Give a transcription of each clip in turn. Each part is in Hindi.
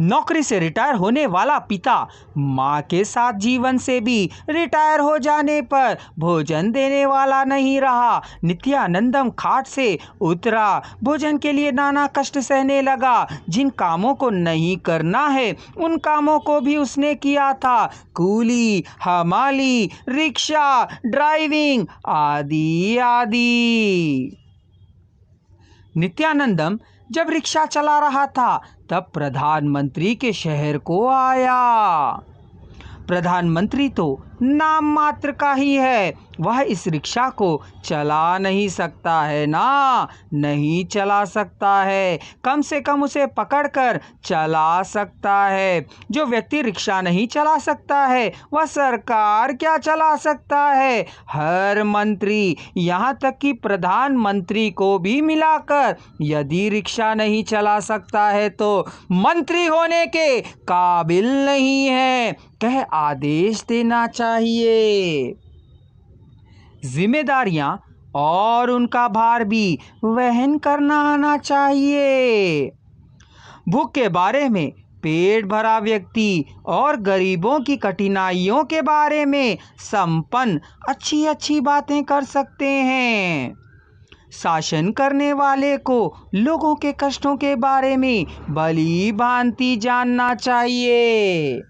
नौकरी से रिटायर होने वाला पिता माँ के साथ जीवन से भी रिटायर हो जाने पर भोजन देने वाला नहीं रहा। नित्यानंदम खाट से उतरा, भोजन के लिए नाना कष्ट सहने लगा। जिन कामों को नहीं करना है उन कामों को भी उसने किया था। कूली, हमाली, रिक्शा, ड्राइविंग आदि आदि। नित्यानंदम जब रिक्शा चला रहा था तब प्रधानमंत्री के शहर को आया। प्रधानमंत्री तो नाम मात्र का ही है, वह इस रिक्शा को चला नहीं सकता है ना, नहीं चला सकता है। कम से कम उसे पकड़कर चला सकता है। जो व्यक्ति रिक्शा नहीं चला सकता है वह सरकार क्या चला सकता है। हर मंत्री, यहाँ तक कि प्रधानमंत्री को भी मिलाकर यदि रिक्शा नहीं चला सकता है तो मंत्री होने के काबिल नहीं है, कह आदेश देना चाहिए। जिम्मेदारियां और उनका भार भी वहन करना आना चाहिए। भूख के बारे में, पेट भरा व्यक्ति और गरीबों की कठिनाइयों के बारे में संपन्न अच्छी अच्छी बातें कर सकते हैं। शासन करने वाले को लोगों के कष्टों के बारे में भली भांति जानना चाहिए,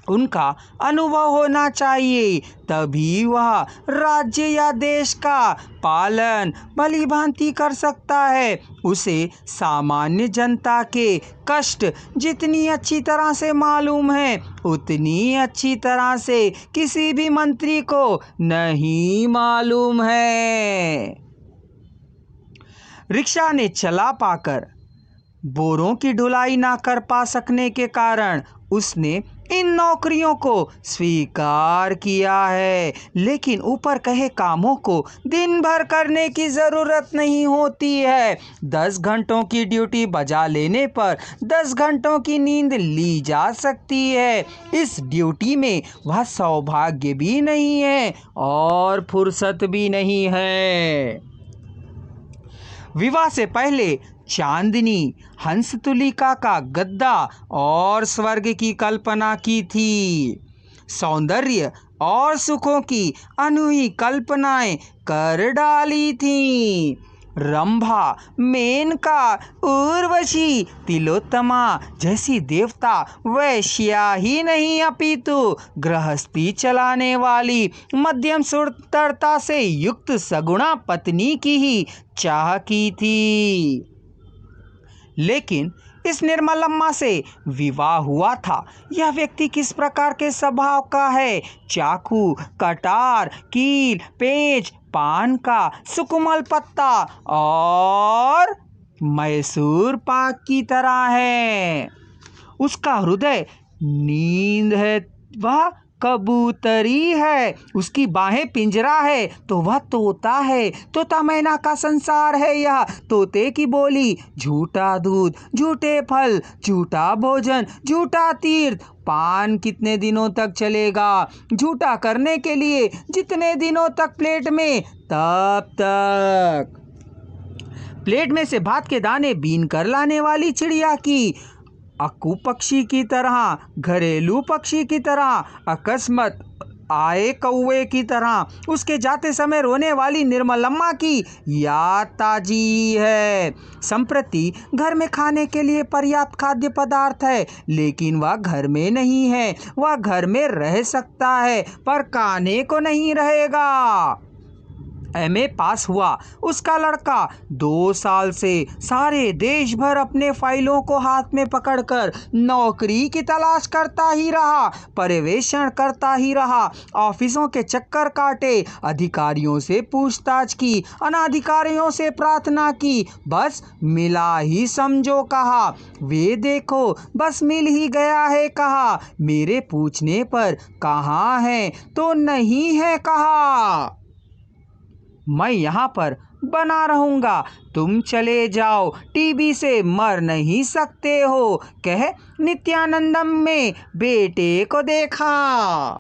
उनका अनुभव होना चाहिए, तभी वह राज्य या देश का पालन भली भांति कर सकता है। उसे सामान्य जनता के कष्ट जितनी अच्छी तरह से मालूम है उतनी अच्छी तरह से किसी भी मंत्री को नहीं मालूम है। रिक्शा ने चला पाकर बोरों की ढुलाई ना कर पा सकने के कारण उसने इन नौकरियों को स्वीकार किया है। लेकिन ऊपर कहे कामों को दिन भर करने की ज़रूरत नहीं होती है। 10 घंटों की ड्यूटी बजा लेने पर 10 घंटों की नींद ली जा सकती है। इस ड्यूटी में वह सौभाग्य भी नहीं है और फुर्सत भी नहीं है। विवाह से पहले चांदनी हंसतुलिका का गद्दा और स्वर्ग की कल्पना की थी। सौंदर्य और सुखों की अनूठी कल्पनाएं कर डाली थीं। रंभा, मेनका, उर्वशी, तिलोत्तमा जैसी देवता वैश्या ही नहीं अपितु गृहस्थी चलाने वाली मध्यम सुंदरता से युक्त सगुणा पत्नी की ही चाह की थी। लेकिन इस निर्मलम्मा से विवाह हुआ था। यह व्यक्ति किस प्रकार के स्वभाव का है? चाकू, कटार, कील, पेंच, पान का सुकुमल पत्ता और मैसूर पाक की तरह है। उसका हृदय नींद है, वह कबूतरी है। उसकी बाहें पिंजरा है तो वह तोता है। तोता मैना का संसार है यह। तोते की बोली झूठा दूध, झूठे फल, झूठा भोजन, झूठा तीर्थ। पान कितने दिनों तक चलेगा? झूठा करने के लिए जितने दिनों तक प्लेट में तब तक। प्लेट में से भात के दाने बीन कर लाने वाली चिड़िया की अक्कू पक्षी की तरह, घरेलू पक्षी की तरह, अकस्मात आए कौवे की तरह उसके जाते समय रोने वाली निर्मलम्मा की याद ताजी है। संप्रति घर में खाने के लिए पर्याप्त खाद्य पदार्थ है, लेकिन वह घर में नहीं है। वह घर में रह सकता है पर खाने को नहीं रहेगा। एमए पास हुआ उसका लड़का 2 साल से सारे देश भर अपने फाइलों को हाथ में पकड़कर नौकरी की तलाश करता ही रहा, पर्यवेक्षण करता ही रहा, ऑफिसों के चक्कर काटे, अधिकारियों से पूछताछ की, अनाधिकारियों से प्रार्थना की, बस मिला ही समझो कहा। वे देखो बस मिल ही गया है कहा। मेरे पूछने पर कहाँ है तो नहीं है कहा। मैं यहाँ पर बना रहूँगा, तुम चले जाओ, टीबी से मर नहीं सकते हो, कह नित्यानंदम में बेटे को देखा।